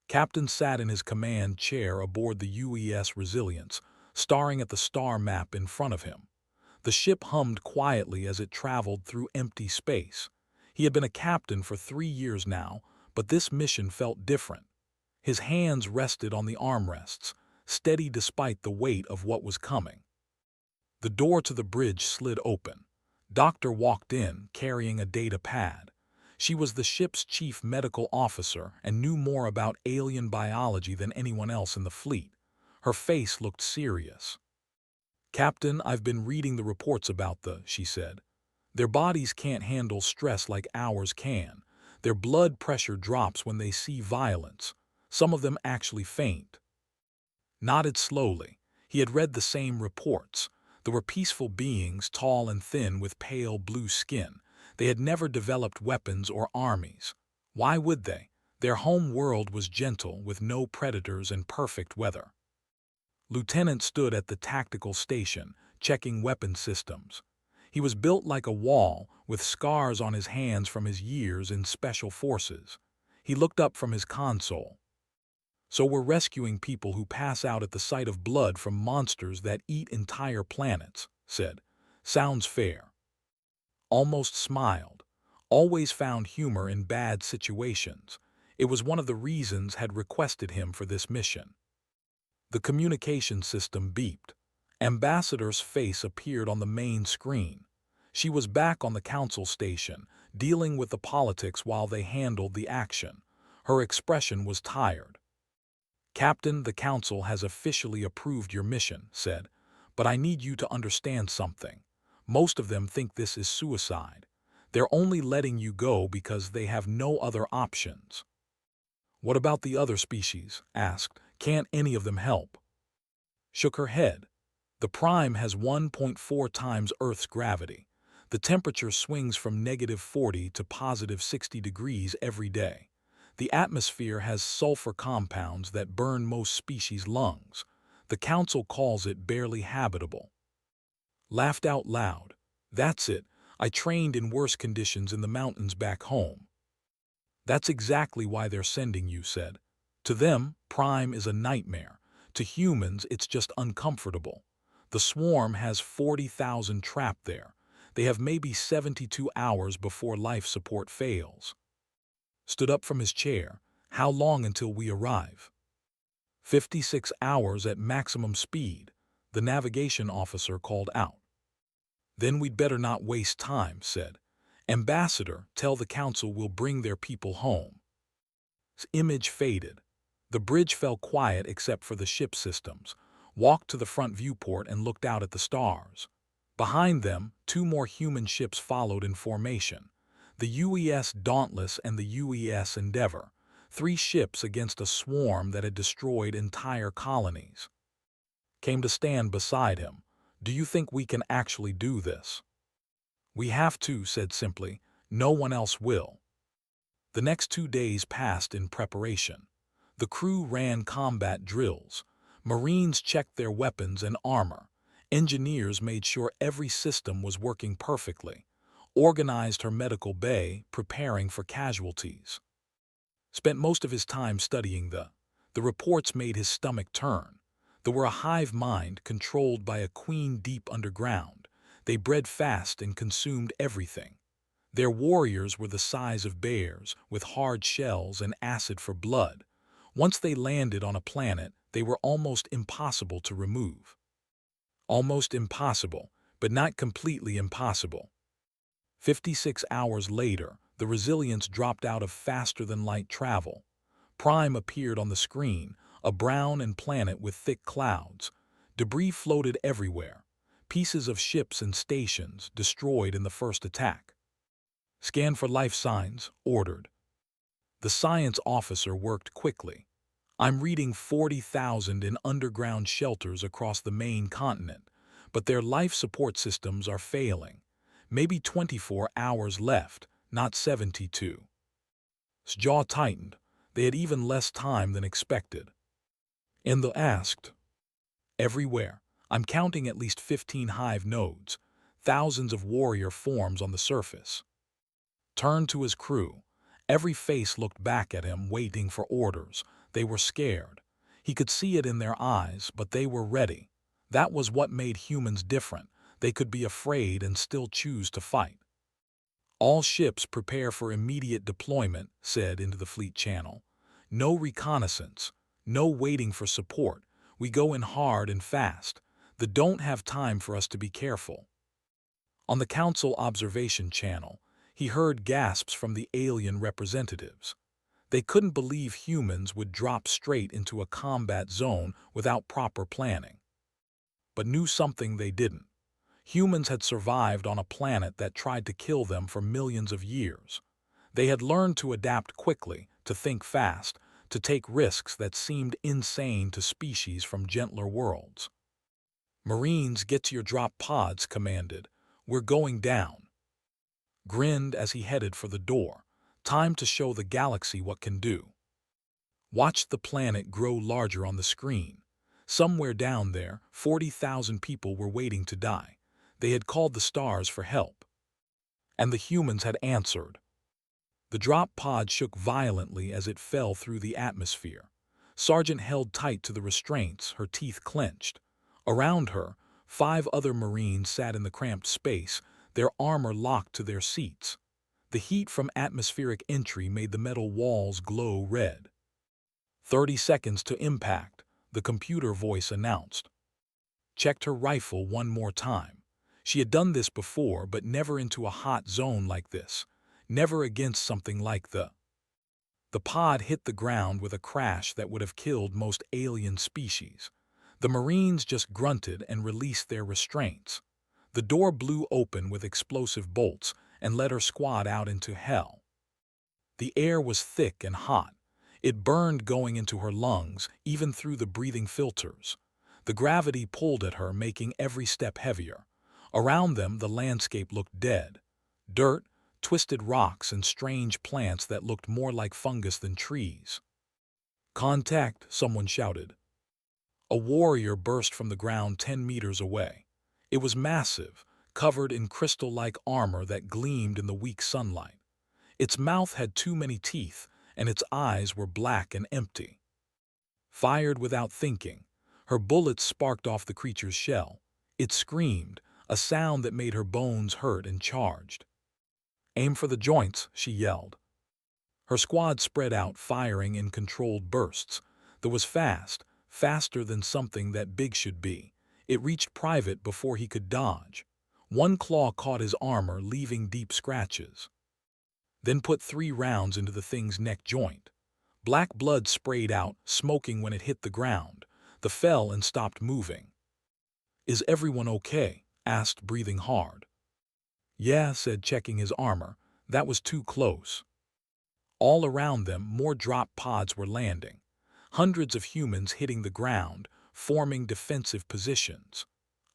Captain sat in his command chair aboard the UES Resilience, staring at the star map in front of him. The ship hummed quietly as it traveled through empty space. He had been a captain for 3 years now, but this mission felt different. His hands rested on the armrests, steady despite the weight of what was coming. The door to the bridge slid open. Doctor walked in, carrying a data pad. She was the ship's chief medical officer and knew more about alien biology than anyone else in the fleet. Her face looked serious. "Captain, I've been reading the reports about she said. Their bodies can't handle stress like ours can. Their blood pressure drops when they see violence. Some of them actually faint." Nodded slowly. He had read the same reports. There were peaceful beings, tall and thin with pale blue skin. They had never developed weapons or armies. Why would they? Their home world was gentle, with no predators and perfect weather. Lieutenant stood at the tactical station, checking weapon systems. He was built like a wall, with scars on his hands from his years in special forces. He looked up from his console. "So we're rescuing people who pass out at the sight of blood from monsters that eat entire planets," said. "Sounds fair." Almost smiled. Always found humor in bad situations. It was one of the reasons had requested him for this mission. The communication system beeped. Ambassador's face appeared on the main screen. She was back on the council station, dealing with the politics while they handled the action. Her expression was tired. "Captain, the council has officially approved your mission," said, "but I need you to understand something. Most of them think this is suicide. They're only letting you go because they have no other options." "What about the other species?" asked. "Can't any of them help?" Shook her head. "The Prime has 1.4 times Earth's gravity. The temperature swings from -40 to +60 degrees every day. The atmosphere has sulfur compounds that burn most species' lungs. The council calls it barely habitable." Laughed out loud. "That's it. I trained in worse conditions in the mountains back home." "That's exactly why they're sending you," said. "To them, Prime is a nightmare. To humans, it's just uncomfortable. The swarm has 40,000 trapped there. They have maybe 72 hours before life support fails." Stood up from his chair. "How long until we arrive?" 56 hours at maximum speed," the navigation officer called out. "Then we'd better not waste time," said. "Ambassador, tell the council we'll bring their people home." His image faded. The bridge fell quiet except for the ship systems. Walked to the front viewport and looked out at the stars. Behind them, 2 more human ships followed in formation. The UES Dauntless and the UES Endeavor. 3 ships against a swarm that had destroyed entire colonies. Came to stand beside him. "Do you think we can actually do this?" "We have to," said simply. "No one else will." The next 2 days passed in preparation. The crew ran combat drills. Marines checked their weapons and armor. Engineers made sure every system was working perfectly. Organized her medical bay, preparing for casualties. Spent most of his time studying the reports made his stomach turn. There were a hive mind controlled by a queen deep underground. They bred fast and consumed everything. Their warriors were the size of bears, with hard shells and acid for blood. Once they landed on a planet, they were almost impossible to remove. Almost impossible, but not completely impossible. 56 hours later, the Resilience dropped out of faster-than-light travel. Prime appeared on the screen, a brown and planet with thick clouds. Debris floated everywhere. Pieces of ships and stations destroyed in the first attack. "Scan for life signs," ordered. The science officer worked quickly. "I'm reading 40,000 in underground shelters across the main continent, but their life support systems are failing. Maybe 24 hours left, not 72. His jaw tightened. They had even less time than expected. And the asked. "Everywhere. I'm counting at least 15 hive nodes, thousands of warrior forms on the surface." Turned to his crew. Every face looked back at him, waiting for orders. They were scared. He could see it in their eyes, but they were ready. That was what made humans different. They could be afraid and still choose to fight. All ships prepare for immediate deployment, said into the fleet channel. No reconnaissance, no waiting for support. We go in hard and fast. They don't have time for us to be careful. On the Council observation channel, he heard gasps from the alien representatives. They couldn't believe humans would drop straight into a combat zone without proper planning. But knew something they didn't. Humans had survived on a planet that tried to kill them for millions of years. They had learned to adapt quickly, to think fast, to take risks that seemed insane to species from gentler worlds. Marines, get to your drop pods, commanded. We're going down. Grinned as he headed for the door. Time to show the galaxy what can do. Watched the planet grow larger on the screen. Somewhere down there, 40,000 people were waiting to die. They had called the stars for help. And the humans had answered. The drop pod shook violently as it fell through the atmosphere. Sergeant held tight to the restraints, her teeth clenched. Around her, 5 other Marines sat in the cramped space, their armor locked to their seats. The heat from atmospheric entry made the metal walls glow red. 30 seconds to impact, the computer voice announced. Checked her rifle one more time. She had done this before, but never into a hot zone like this. Never against something like the pod hit the ground with a crash that would have killed most alien species. The Marines just grunted and released their restraints. The door blew open with explosive bolts and let her squad out into hell. The air was thick and hot. It burned going into her lungs, even through the breathing filters. The gravity pulled at her, making every step heavier. Around them, the landscape looked dead. Dirt, twisted rocks, and strange plants that looked more like fungus than trees. Contact, someone shouted. A warrior burst from the ground 10 meters away. It was massive, covered in crystal-like armor that gleamed in the weak sunlight. Its mouth had too many teeth, and its eyes were black and empty. Fired without thinking, her bullets sparked off the creature's shell. It screamed, a sound that made her bones hurt, and charged. Aim for the joints, she yelled. Her squad spread out, firing in controlled bursts. That was fast, faster than something that big should be. It reached Private before he could dodge. One claw caught his armor, leaving deep scratches. Then put 3 rounds into the thing's neck joint. Black blood sprayed out, smoking when it hit the ground. The fell and stopped moving. Is everyone okay? Asked, breathing hard. Yeah, said, checking his armor. That was too close. All around them, more drop pods were landing. Hundreds of humans hitting the ground, forming defensive positions.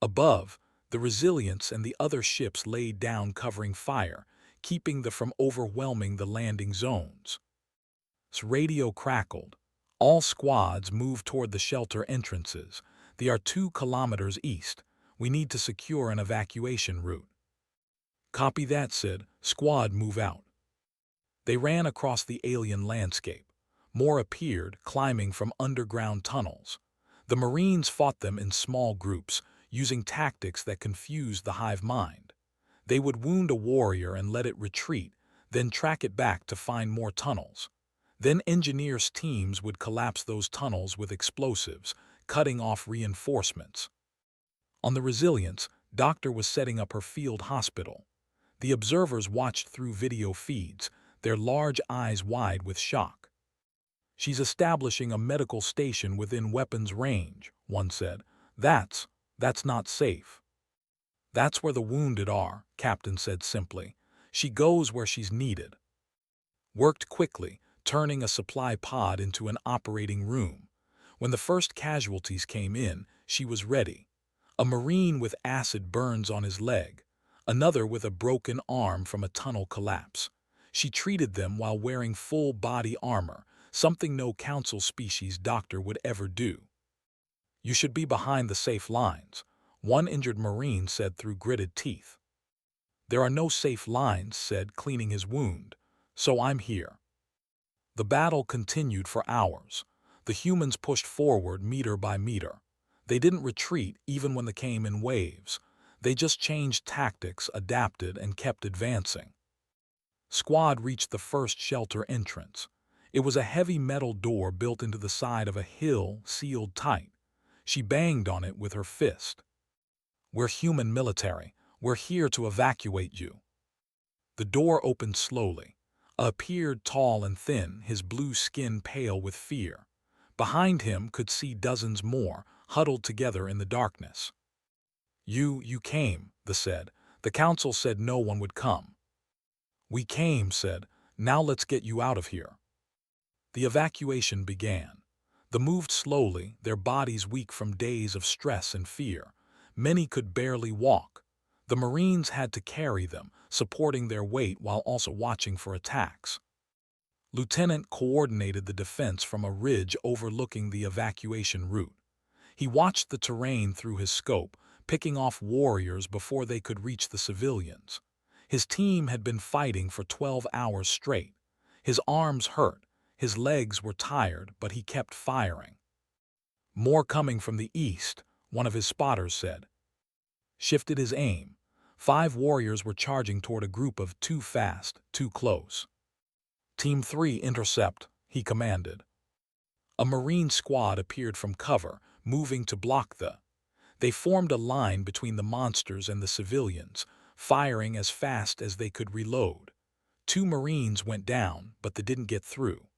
Above, the Resilience and the other ships laid down, covering fire, keeping them from overwhelming the landing zones. Radio crackled. All squads moved toward the shelter entrances. They are 2 kilometers east. We need to secure an evacuation route. Copy that, said. Squad, move out. They ran across the alien landscape. More appeared, climbing from underground tunnels. The Marines fought them in small groups, using tactics that confused the hive mind. They would wound a warrior and let it retreat, then track it back to find more tunnels. Then engineers' teams would collapse those tunnels with explosives, cutting off reinforcements. On the Resilience, Doctor was setting up her field hospital. The observers watched through video feeds, their large eyes wide with shock. She's establishing a medical station within weapons range, one said. That's not safe. That's where the wounded are, Captain said simply. She goes where she's needed. Worked quickly, turning a supply pod into an operating room. When the first casualties came in, she was ready. A Marine with acid burns on his leg, another with a broken arm from a tunnel collapse. She treated them while wearing full body armor, something no Council species doctor would ever do. You should be behind the safe lines, one injured Marine said through gritted teeth. There are no safe lines, said, cleaning his wound. So I'm here. The battle continued for hours. The humans pushed forward meter by meter. They didn't retreat even when they came in waves. They just changed tactics, adapted, and kept advancing. Squad reached the first shelter entrance. It was a heavy metal door built into the side of a hill, sealed tight. She banged on it with her fist. "We're human military. We're here to evacuate you." The door opened slowly. Appeared tall and thin, his blue skin pale with fear. Behind him could see dozens more, huddled together in the darkness. You came," they said. "The council said no one would come." "We came," said. "Now let's get you out of here." The evacuation began. They moved slowly, their bodies weak from days of stress and fear. Many could barely walk. The Marines had to carry them, supporting their weight while also watching for attacks. Lieutenant coordinated the defense from a ridge overlooking the evacuation route. He watched the terrain through his scope, picking off warriors before they could reach the civilians. His team had been fighting for 12 hours straight. His arms hurt, his legs were tired, but he kept firing. "More coming from the east," one of his spotters said. Shifted his aim. 5 warriors were charging toward a group of too fast, too close. "Team 3, intercept," he commanded. A Marine squad appeared from cover, moving to block the. They formed a line between the monsters and the civilians, firing as fast as they could reload. 2 Marines went down, but they didn't get through.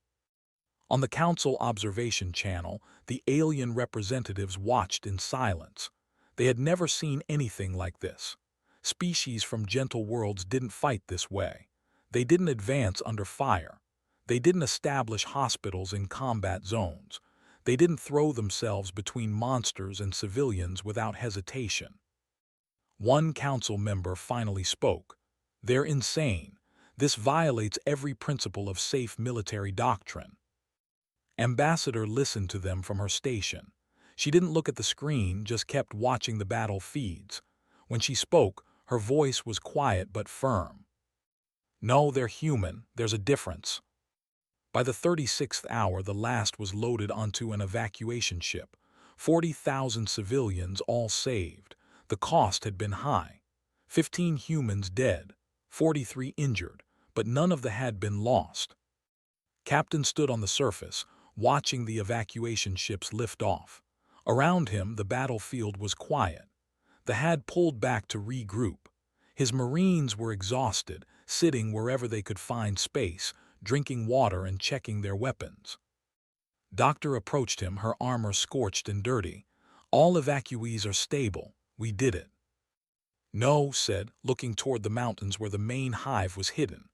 On the Council observation channel, the alien representatives watched in silence. They had never seen anything like this. Species from gentle worlds didn't fight this way. They didn't advance under fire. They didn't establish hospitals in combat zones. They didn't throw themselves between monsters and civilians without hesitation. One council member finally spoke. "They're insane. This violates every principle of safe military doctrine." Ambassador listened to them from her station. She didn't look at the screen, just kept watching the battle feeds. When she spoke, her voice was quiet but firm. "No, they're human. There's a difference." By the 36th hour, the last was loaded onto an evacuation ship. 40,000 civilians, all saved. The cost had been high. 15 humans dead, 43 injured, but none of them had been lost. Captain stood on the surface, watching the evacuation ships lift off. Around him, the battlefield was quiet. The had pulled back to regroup. His Marines were exhausted, sitting wherever they could find space, drinking water and checking their weapons. Doctor approached him, her armor scorched and dirty. "All evacuees are stable. We did it." "No," said, looking toward the mountains where the main hive was hidden.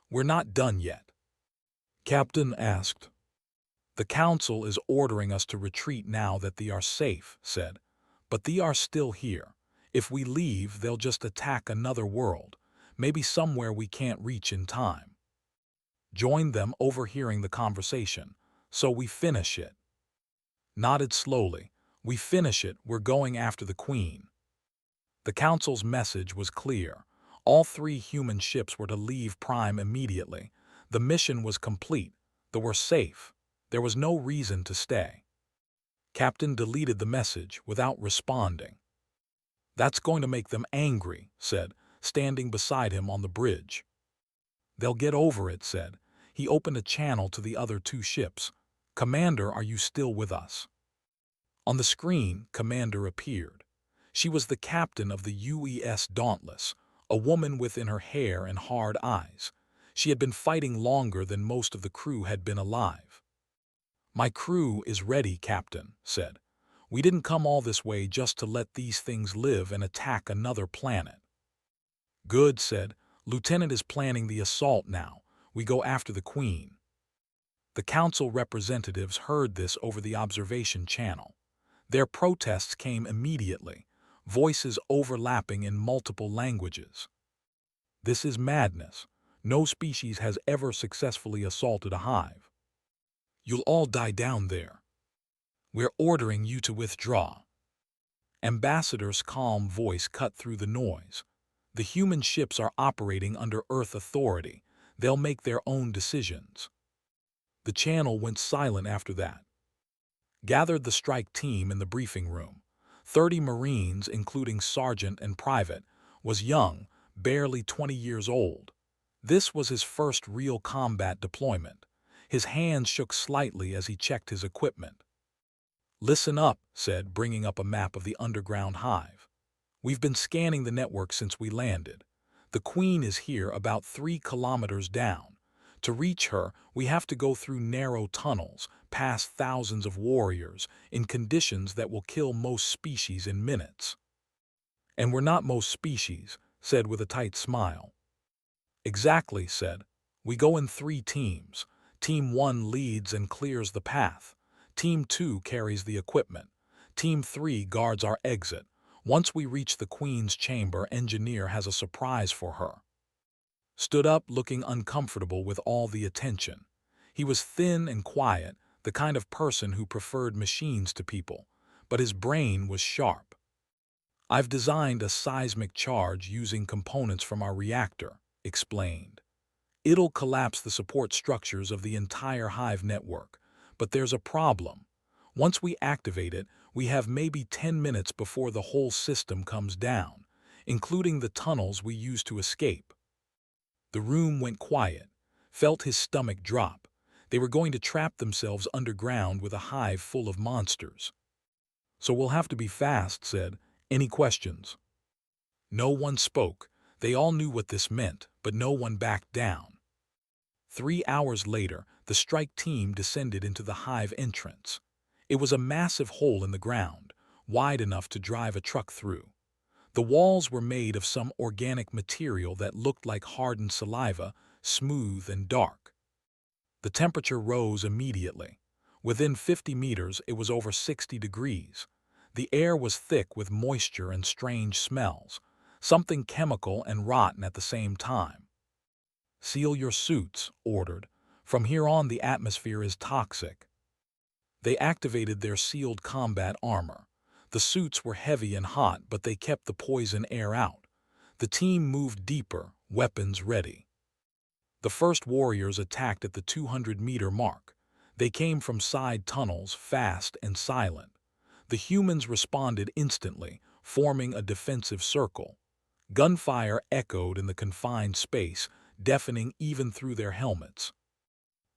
"We're not done yet." Captain asked. "The council is ordering us to retreat now that they are safe," said. "But they are still here. If we leave, they'll just attack another world, maybe somewhere we can't reach in time." Joined them, overhearing the conversation. "So we finish it." Nodded slowly. "We finish it. We're going after the Queen." The council's message was clear. All 3 human ships were to leave Prime immediately. The mission was complete. They were safe. There was no reason to stay. Captain deleted the message without responding. "That's going to make them angry," said, standing beside him on the bridge. "They'll get over it," said. He opened a channel to the other 2 ships. "Commander, are you still with us?" On the screen, Commander appeared. She was the captain of the UES Dauntless, a woman within her hair and hard eyes. She had been fighting longer than most of the crew had been alive. "My crew is ready," Captain said. "We didn't come all this way just to let these things live and attack another planet." "Good," said. "Lieutenant is planning the assault now. We go after the Queen." The council representatives heard this over the observation channel. Their protests came immediately, voices overlapping in multiple languages. "This is madness. No species has ever successfully assaulted a hive. You'll all die down there. We're ordering you to withdraw." Ambassador's calm voice cut through the noise. "The human ships are operating under Earth authority. They'll make their own decisions." The channel went silent after that. Gathered the strike team in the briefing room. 30 Marines, including sergeant and private, was young, barely 20 years old. This was his first real combat deployment. His hands shook slightly as he checked his equipment. "Listen up," said, bringing up a map of the underground hive. "We've been scanning the network since we landed. The Queen is here about 3 kilometers down. To reach her, we have to go through narrow tunnels, past thousands of warriors, in conditions that will kill most species in minutes." "And we're not most species," said with a tight smile. "Exactly," said. "We go in 3 teams. Team 1 leads and clears the path. Team 2 carries the equipment. Team 3 guards our exit. Once we reach the Queen's chamber, Engineer has a surprise for her." Stood up, looking uncomfortable with all the attention. He was thin and quiet, the kind of person who preferred machines to people, but his brain was sharp. "I've designed a seismic charge using components from our reactor," explained. "It'll collapse the support structures of the entire hive network, but there's a problem. Once we activate it, we have maybe 10 minutes before the whole system comes down, including the tunnels we use to escape." The room went quiet. Felt his stomach drop. They were going to trap themselves underground with a hive full of monsters. "So we'll have to be fast," said. "Any questions?" No one spoke. They all knew what this meant, but no one backed down. 3 hours later, the strike team descended into the hive entrance. It was a massive hole in the ground, wide enough to drive a truck through. The walls were made of some organic material that looked like hardened saliva, smooth and dark. The temperature rose immediately. Within 50 meters, it was over 60 degrees. The air was thick with moisture and strange smells, something chemical and rotten at the same time. "Seal your suits," ordered. "From here on, the atmosphere is toxic." They activated their sealed combat armor. The suits were heavy and hot, but they kept the poison air out. The team moved deeper, weapons ready. The first warriors attacked at the 200-meter mark. They came from side tunnels, fast and silent. The humans responded instantly, forming a defensive circle. Gunfire echoed in the confined space, deafening even through their helmets.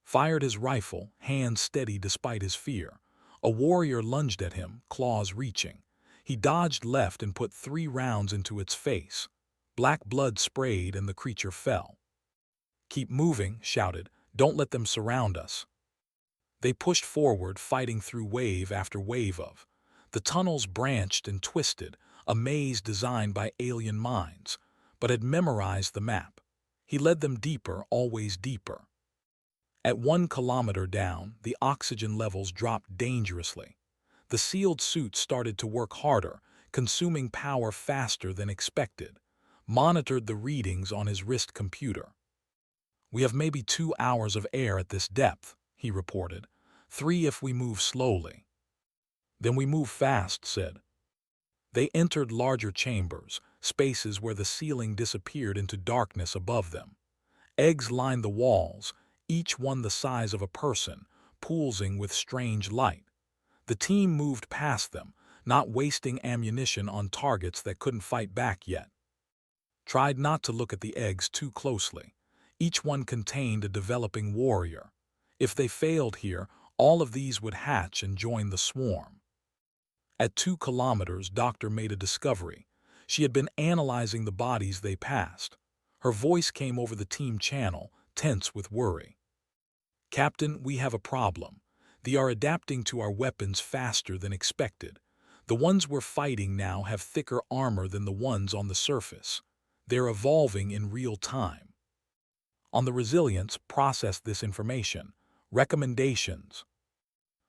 Fired his rifle, hands steady despite his fear. A warrior lunged at him, claws reaching. He dodged left and put 3 rounds into its face. Black blood sprayed and the creature fell. "Keep moving," shouted. "Don't let them surround us." They pushed forward, fighting through wave after wave of. The tunnels branched and twisted, a maze designed by alien minds, but had memorized the map. He led them deeper, always deeper. At 1 kilometer down, the oxygen levels dropped dangerously. The sealed suits started to work harder, consuming power faster than expected. Monitored the readings on his wrist computer. "We have maybe 2 hours of air at this depth," he reported. 3 if we move slowly." "Then we move fast," said. They entered larger chambers, spaces where the ceiling disappeared into darkness above them. Eggs lined the walls, each one the size of a person, pulsing with strange light. The team moved past them, not wasting ammunition on targets that couldn't fight back yet. Tried not to look at the eggs too closely. Each one contained a developing warrior. If they failed here, all of these would hatch and join the swarm. At 2 kilometers, Doctor made a discovery. She had been analyzing the bodies they passed. Her voice came over the team channel, tense with worry. "Captain, we have a problem. They are adapting to our weapons faster than expected. The ones we're fighting now have thicker armor than the ones on the surface. They're evolving in real time." On the resilience, process this information. Recommendations.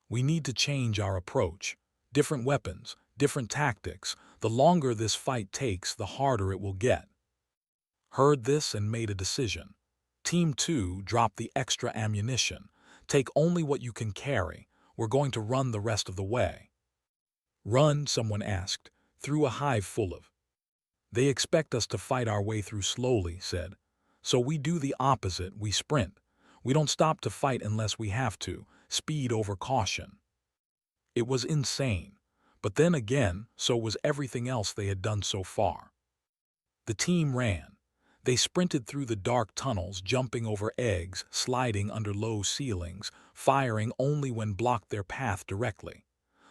"We need to change our approach. Different weapons, different tactics. The longer this fight takes, the harder it will get." Heard this and made a decision. Team 2 dropped the extra ammunition. "Take only what you can carry. We're going to run the rest of the way." "Run?" someone asked. "Through a hive full of—" "They expect us to fight our way through slowly," said. "So we do the opposite, we sprint. We don't stop to fight unless we have to, speed over caution. It was insane. But then again, so was everything else they had done so far. The team ran. They sprinted through the dark tunnels, jumping over eggs, sliding under low ceilings, firing only when blocked their path directly.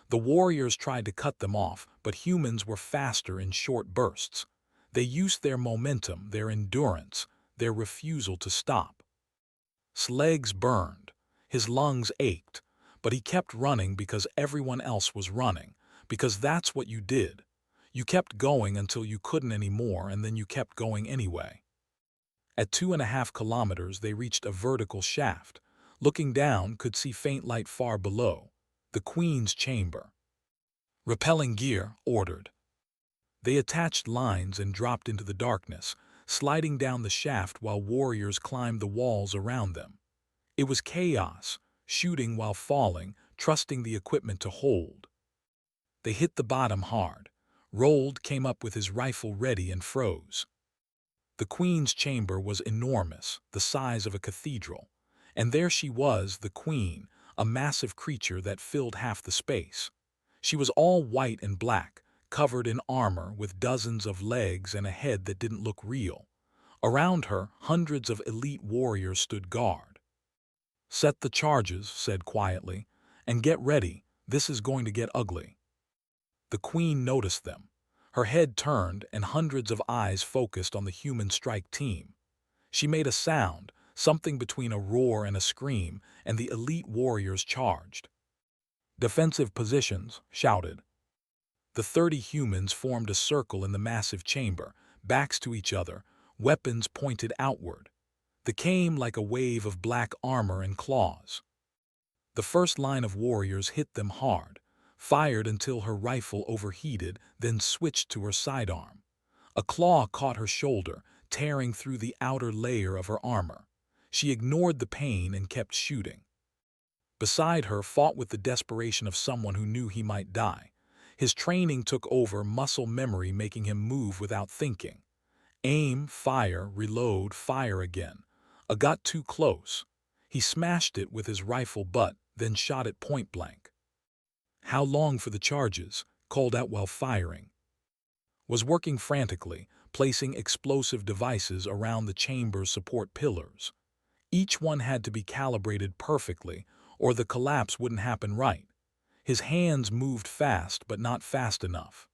The warriors tried to cut them off, but humans were faster in short bursts. They used their momentum, their endurance, their refusal to stop. His legs burned. His lungs ached. But he kept running because everyone else was running, because that's what you did. You kept going until you couldn't anymore, and then you kept going anyway. At 2.5 kilometers, they reached a vertical shaft. Looking down, could see faint light far below. The Queen's chamber. Repelling gear, ordered. They attached lines and dropped into the darkness, sliding down the shaft while warriors climbed the walls around them. It was chaos, shooting while falling, trusting the equipment to hold. They hit the bottom hard. Rold came up with his rifle ready and froze. The Queen's chamber was enormous, the size of a cathedral. And there she was, the Queen, a massive creature that filled half the space. She was all white and black, covered in armor with dozens of legs and a head that didn't look real. Around her, hundreds of elite warriors stood guard. "Set the charges," said quietly, "and get ready. This is going to get ugly." The Queen noticed them. Her head turned and hundreds of eyes focused on the human strike team. She made a sound, something between a roar and a scream, and the elite warriors charged. "Defensive positions," shouted. The 30 humans formed a circle in the massive chamber, backs to each other, weapons pointed outward. They came like a wave of black armor and claws. The first line of warriors hit them hard, fired until her rifle overheated, then switched to her sidearm. A claw caught her shoulder, tearing through the outer layer of her armor. She ignored the pain and kept shooting. Beside her fought with the desperation of someone who knew he might die. His training took over, muscle memory making him move without thinking. Aim, fire, reload, fire again. Got too close. He smashed it with his rifle butt, then shot it point blank. "How long for the charges?" called out while firing. Was working frantically, placing explosive devices around the chamber's support pillars. Each one had to be calibrated perfectly, or the collapse wouldn't happen right. His hands moved fast, but not fast enough.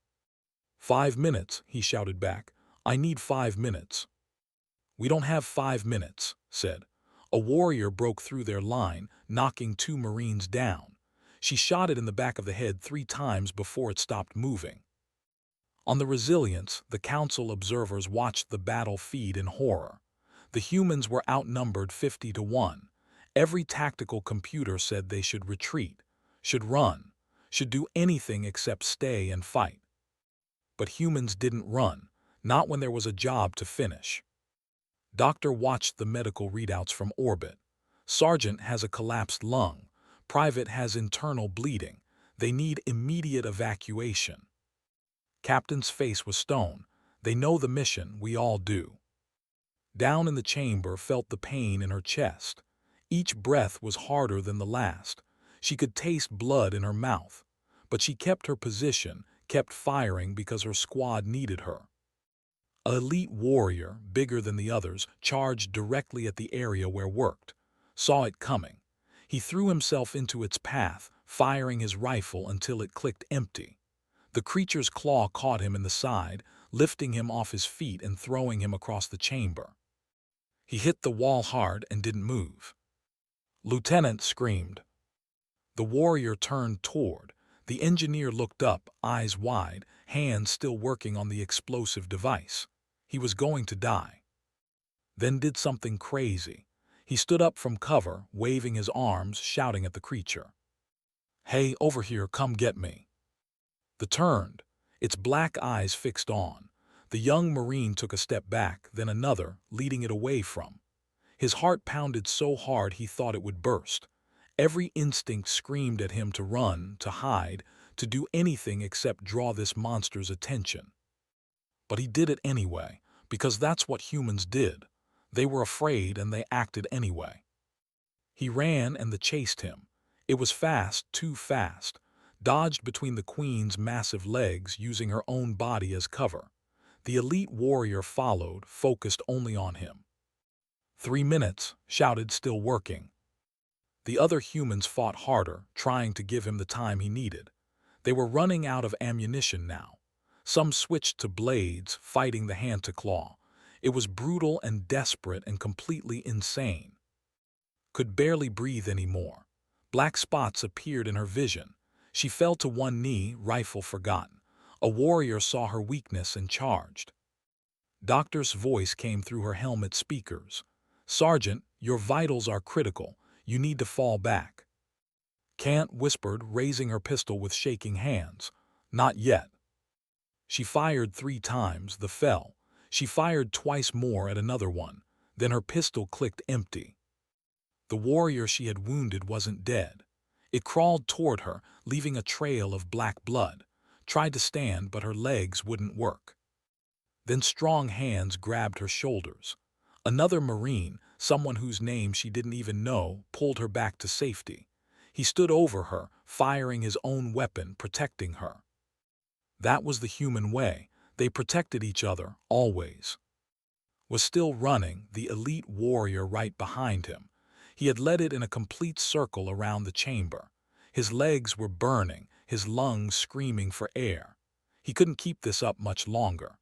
5 minutes, he shouted back. "I need 5 minutes." "We don't have 5 minutes, said. A warrior broke through their line, knocking 2 Marines down. She shot it in the back of the head 3 times before it stopped moving. On the Resilience, the Council observers watched the battle feed in horror. The humans were outnumbered 50 to 1. Every tactical computer said they should retreat, should run, should do anything except stay and fight. But humans didn't run, not when there was a job to finish. Doctor watched the medical readouts from orbit. Sergeant has a collapsed lung. Private has internal bleeding. They need immediate evacuation. Captain's face was stone. They know the mission, we all do. Down in the chamber felt the pain in her chest. Each breath was harder than the last. She could taste blood in her mouth. But she kept her position, kept firing because her squad needed her. An elite warrior, bigger than the others, charged directly at the area where worked. Saw it coming. He threw himself into its path, firing his rifle until it clicked empty. The creature's claw caught him in the side, lifting him off his feet and throwing him across the chamber. He hit the wall hard and didn't move. "Lieutenant," screamed. The warrior turned toward. The engineer looked up, eyes wide, hands still working on the explosive device. He was going to die. Then did something crazy. He stood up from cover, waving his arms, shouting at the creature. "Hey, over here, come get me." The turned, its black eyes fixed on. The young Marine took a step back, then another, leading it away from. His heart pounded so hard he thought it would burst. Every instinct screamed at him to run, to hide, to do anything except draw this monster's attention. But he did it anyway, because that's what humans did. They were afraid and they acted anyway. He ran and the chased him. It was fast, too fast, dodged between the queen's massive legs using her own body as cover. The elite warrior followed, focused only on him. 3 minutes, shouted, still working. The other humans fought harder, trying to give him the time he needed. They were running out of ammunition now. Some switched to blades, fighting the hand-to-claw. It was brutal and desperate and completely insane. Could barely breathe anymore. Black spots appeared in her vision. She fell to one knee, rifle forgotten. A warrior saw her weakness and charged. Doctor's voice came through her helmet speakers. "Sergeant, your vitals are critical. You need to fall back." Kant whispered, raising her pistol with shaking hands. "Not yet." She fired 3 times, the fell. She fired twice more at another one. Then her pistol clicked empty. The warrior she had wounded wasn't dead. It crawled toward her, leaving a trail of black blood. Tried to stand, but her legs wouldn't work. Then strong hands grabbed her shoulders. Another Marine, someone whose name she didn't even know, pulled her back to safety. He stood over her, firing his own weapon, protecting her. That was the human way. They protected each other, always. Was still running, the elite warrior right behind him. He had led it in a complete circle around the chamber. His legs were burning, his lungs screaming for air. He couldn't keep this up much longer.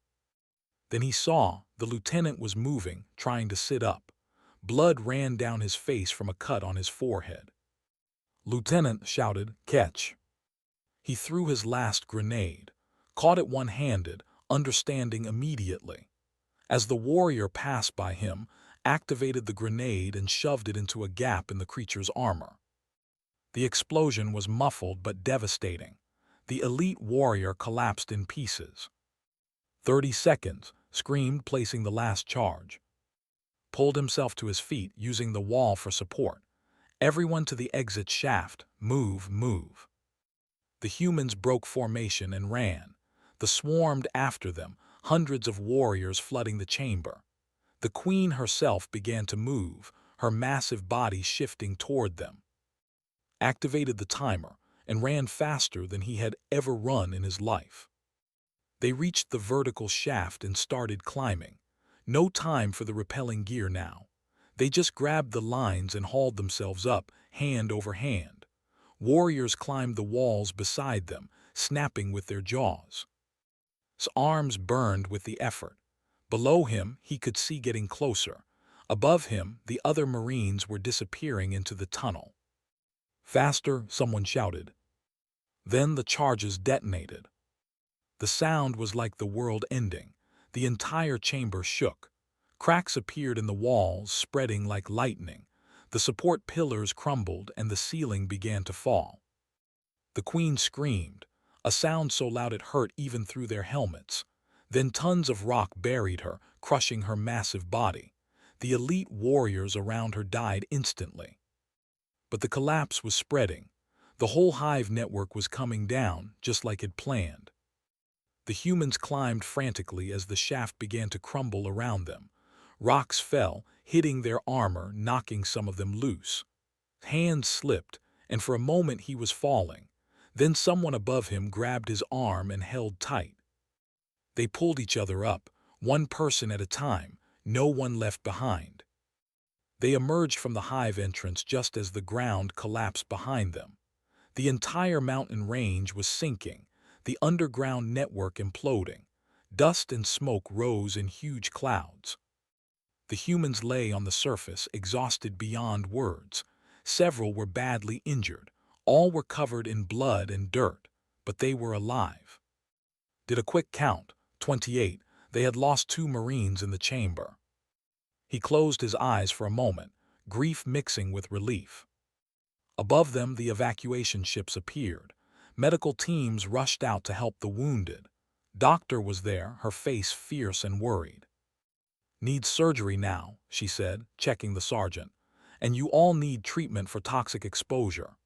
Then he saw the lieutenant was moving, trying to sit up. Blood ran down his face from a cut on his forehead. "Lieutenant," shouted, "catch." He threw his last grenade, caught it one-handed, understanding immediately. As the warrior passed by him, activated the grenade and shoved it into a gap in the creature's armor. The explosion was muffled but devastating. The elite warrior collapsed in pieces. 30 seconds, screamed, placing the last charge. Pulled himself to his feet, using the wall for support. "Everyone to the exit shaft. Move, move." The humans broke formation and ran. The swarmed after them, hundreds of warriors flooding the chamber. The queen herself began to move, her massive body shifting toward them. Activated the timer and ran faster than he had ever run in his life. They reached the vertical shaft and started climbing. No time for the rappelling gear now. They just grabbed the lines and hauled themselves up, hand over hand. Warriors climbed the walls beside them, snapping with their jaws. His arms burned with the effort. Below him, he could see getting closer. Above him, the other Marines were disappearing into the tunnel. "Faster," someone shouted. Then the charges detonated. The sound was like the world ending. The entire chamber shook. Cracks appeared in the walls, spreading like lightning. The support pillars crumbled and the ceiling began to fall. The queen screamed, a sound so loud it hurt even through their helmets. Then tons of rock buried her, crushing her massive body. The elite warriors around her died instantly. But the collapse was spreading. The whole hive network was coming down, just like it planned. The humans climbed frantically as the shaft began to crumble around them. Rocks fell, hitting their armor, knocking some of them loose. Hands slipped, and for a moment he was falling. Then someone above him grabbed his arm and held tight. They pulled each other up, one person at a time, no one left behind. They emerged from the hive entrance just as the ground collapsed behind them. The entire mountain range was sinking, the underground network imploding. Dust and smoke rose in huge clouds. The humans lay on the surface, exhausted beyond words. Several were badly injured. All were covered in blood and dirt, but they were alive. Did a quick count, 28. They had lost 2 Marines in the chamber. He closed his eyes for a moment, grief mixing with relief. Above them, the evacuation ships appeared. Medical teams rushed out to help the wounded. Doctor was there, her face fierce and worried. "Needs surgery now," she said, checking the sergeant. "And you all need treatment for toxic exposure."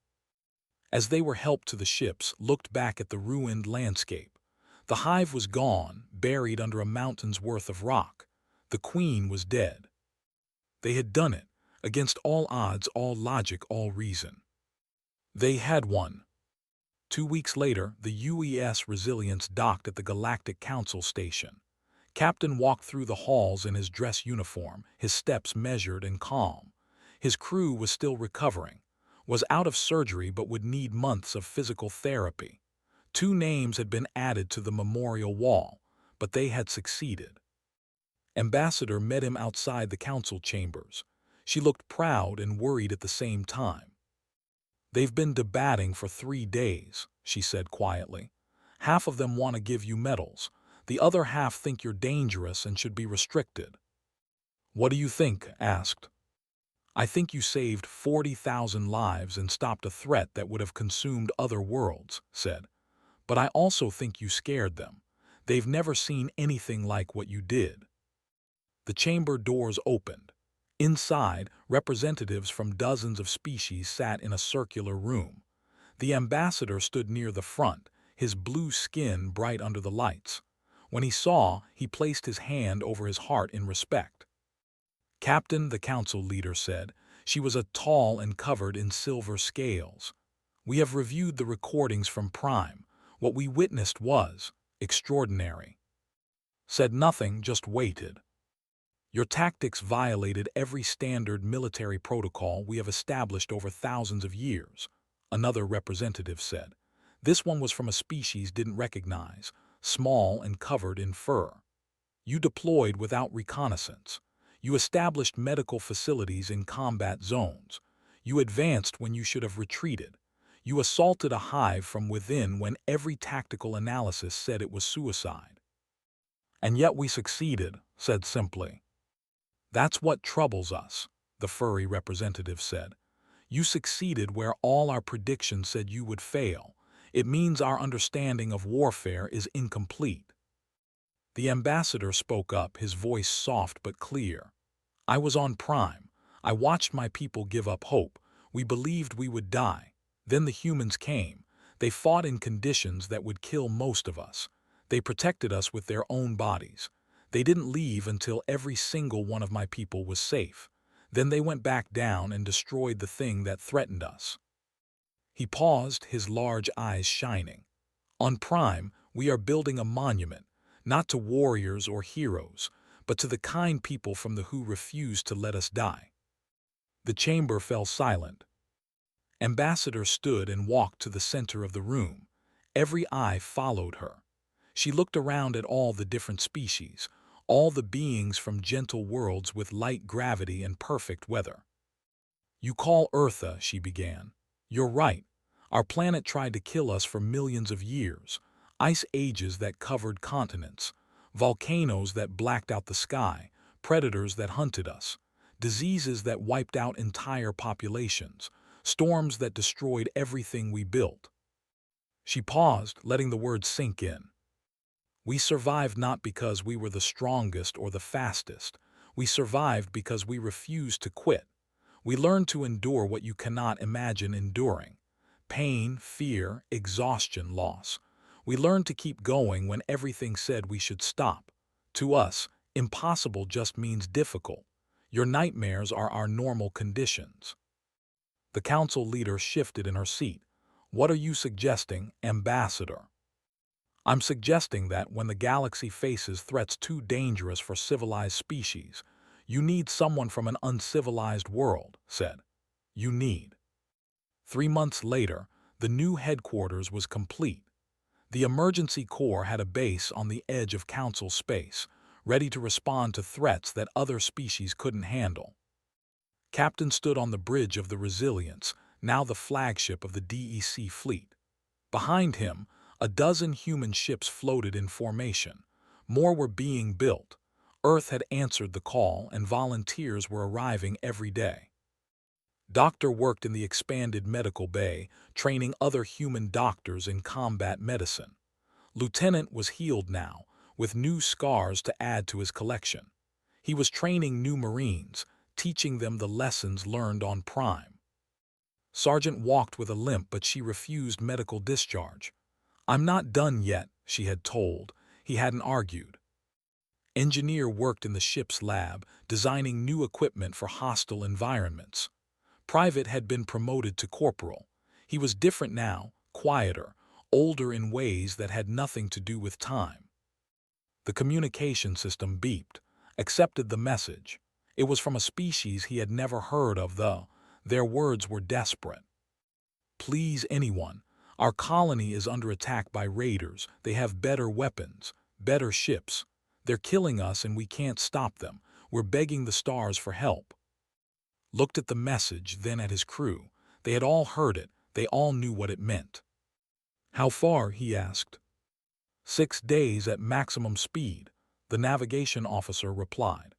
As they were helped to the ships, looked back at the ruined landscape. The hive was gone, buried under a mountain's worth of rock. The queen was dead. They had done it, Against all odds, all logic, all reason. They had won. 2 weeks later, the UES Resilience docked at the Galactic Council station. Captain walked through the halls in his dress uniform, his steps measured and calm. His crew was still recovering, was out of surgery but would need months of physical therapy. 2 names had been added to the memorial wall, but they had succeeded. Ambassador met him outside the council chambers. She looked proud and worried at the same time. "They've been debating for 3 days," she said quietly. "Half of them want to give you medals. The other half think you're dangerous and should be restricted." "What do you think?" asked. "I think you saved 40,000 lives and stopped a threat that would have consumed other worlds," said. "But I also think you scared them. They've never seen anything like what you did." The chamber doors opened. Inside, representatives from dozens of species sat in a circular room. The ambassador stood near the front, his blue skin bright under the lights. When he saw, he placed his hand over his heart in respect. "Captain," the council leader said. She was tall and covered in silver scales. "We have reviewed the recordings from Prime. What we witnessed was extraordinary." Said nothing, just waited. "Your tactics violated every standard military protocol we have established over thousands of years," another representative said. "This one was from a species didn't recognize, small and covered in fur. You deployed without reconnaissance. You established medical facilities in combat zones. You advanced when you should have retreated. You assaulted a hive from within when every tactical analysis said it was suicide." "And yet we succeeded," said simply. "That's what troubles us," the furry representative said. "You succeeded where all our predictions said you would fail. It means our understanding of warfare is incomplete." The ambassador spoke up, his voice soft but clear. "I was on Prime. I watched my people give up hope. We believed we would die. Then the humans came. They fought in conditions that would kill most of us. They protected us with their own bodies. They didn't leave until every single one of my people was safe. Then they went back down and destroyed the thing that threatened us." He paused, his large eyes shining. "On Prime, we are building a monument, not to warriors or heroes, but to the kind people from the who refused to let us die." The chamber fell silent. Ambassador stood and walked to the center of the room. Every eye followed her. She looked around at all the different species, all the beings from gentle worlds with light gravity and perfect weather. "You call Eartha," she began. "You're right. Our planet tried to kill us for millions of years. Ice ages that covered continents, volcanoes that blacked out the sky, predators that hunted us, diseases that wiped out entire populations, storms that destroyed everything we built." She paused, letting the words sink in. "We survived not because we were the strongest or the fastest. We survived because we refused to quit. We learned to endure what you cannot imagine enduring. Pain, fear, exhaustion, loss. We learned to keep going when everything said we should stop. To us, impossible just means difficult. Your nightmares are our normal conditions." The council leader shifted in her seat. "What are you suggesting, Ambassador?" "I'm suggesting that when the galaxy faces threats too dangerous for civilized species, you need someone from an uncivilized world," said. "You need." 3 months later, the new headquarters was complete. The emergency corps had a base on the edge of council space, ready to respond to threats that other species couldn't handle. Captain stood on the bridge of the Resilience, now the flagship of the DEC fleet. Behind him, a dozen human ships floated in formation. More were being built. Earth had answered the call, and volunteers were arriving every day. Doctor worked in the expanded medical bay, training other human doctors in combat medicine. Lieutenant was healed now, with new scars to add to his collection. He was training new Marines, teaching them the lessons learned on Prime. Sergeant walked with a limp, but she refused medical discharge. "I'm not done yet," she had told. He hadn't argued. Engineer worked in the ship's lab, designing new equipment for hostile environments. Private had been promoted to corporal. He was different now, quieter, older in ways that had nothing to do with time. The communication system beeped, accepted the message. It was from a species he had never heard of, though. Their words were desperate. Please, anyone. Our colony is under attack by raiders. They have better weapons, better ships. They're killing us and we can't stop them. We're begging the stars for help. Looked at the message, then at his crew. They had all heard it. They all knew what it meant. How far? He asked. 6 days at maximum speed, the navigation officer replied.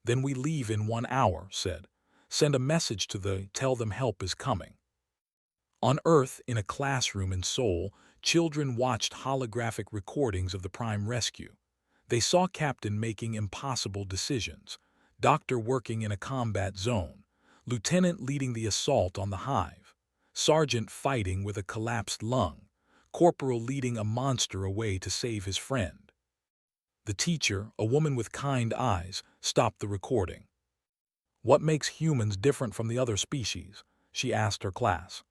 Then we leave in 1 hour, said. Send a message to tell them help is coming. On Earth, in a classroom in Seoul, children watched holographic recordings of the Prime Rescue. They saw Captain making impossible decisions, Doctor working in a combat zone, Lieutenant leading the assault on the hive, Sergeant fighting with a collapsed lung, Corporal leading a monster away to save his friend. The teacher, a woman with kind eyes, stopped the recording. What makes humans different from the other species? She asked her class.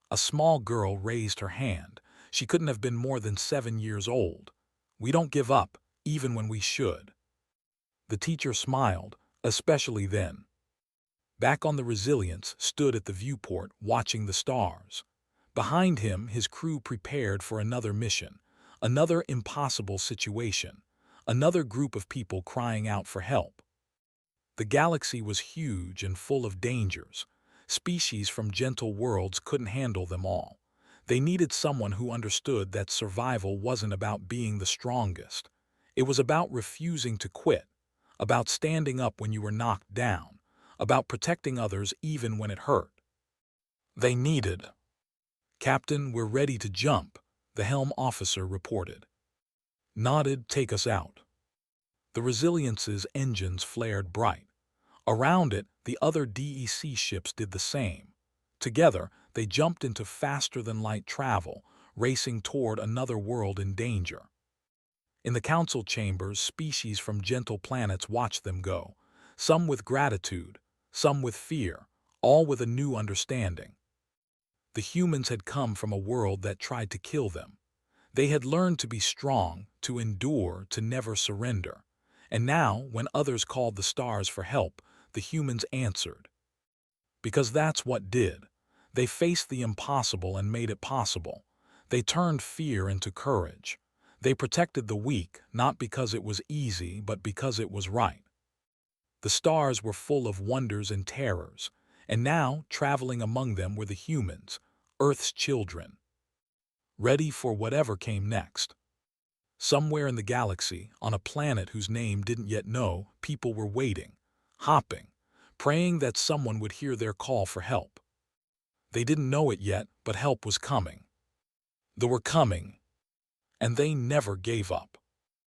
A small girl raised her hand. She couldn't have been more than 7 years old. We don't give up, even when we should. The teacher smiled, especially then. Back on the Resilience, stood at the viewport, watching the stars. Behind him, his crew prepared for another mission, another impossible situation, another group of people crying out for help. The galaxy was huge and full of dangers. Species from gentle worlds couldn't handle them all. They needed someone who understood that survival wasn't about being the strongest. It was about refusing to quit, about standing up when you were knocked down, about protecting others even when it hurt. They needed. Captain, we're ready to jump, the helm officer reported. Nodded, take us out. The Resilience's engines flared bright. Around it, the other DEC ships did the same. Together, they jumped into faster-than-light travel, racing toward another world in danger. In the council chambers, species from gentle planets watched them go, some with gratitude, some with fear, all with a new understanding. The humans had come from a world that tried to kill them. They had learned to be strong, to endure, to never surrender. And now, when others called the stars for help, the humans answered. Because that's what did. They faced the impossible and made it possible. They turned fear into courage. They protected the weak, not because it was easy, but because it was right. The stars were full of wonders and terrors, and now, traveling among them were the humans, Earth's children, ready for whatever came next. Somewhere in the galaxy, on a planet whose name didn't yet know, people were waiting, hopping, praying that someone would hear their call for help. They didn't know it yet, but help was coming. They were coming, and they never gave up.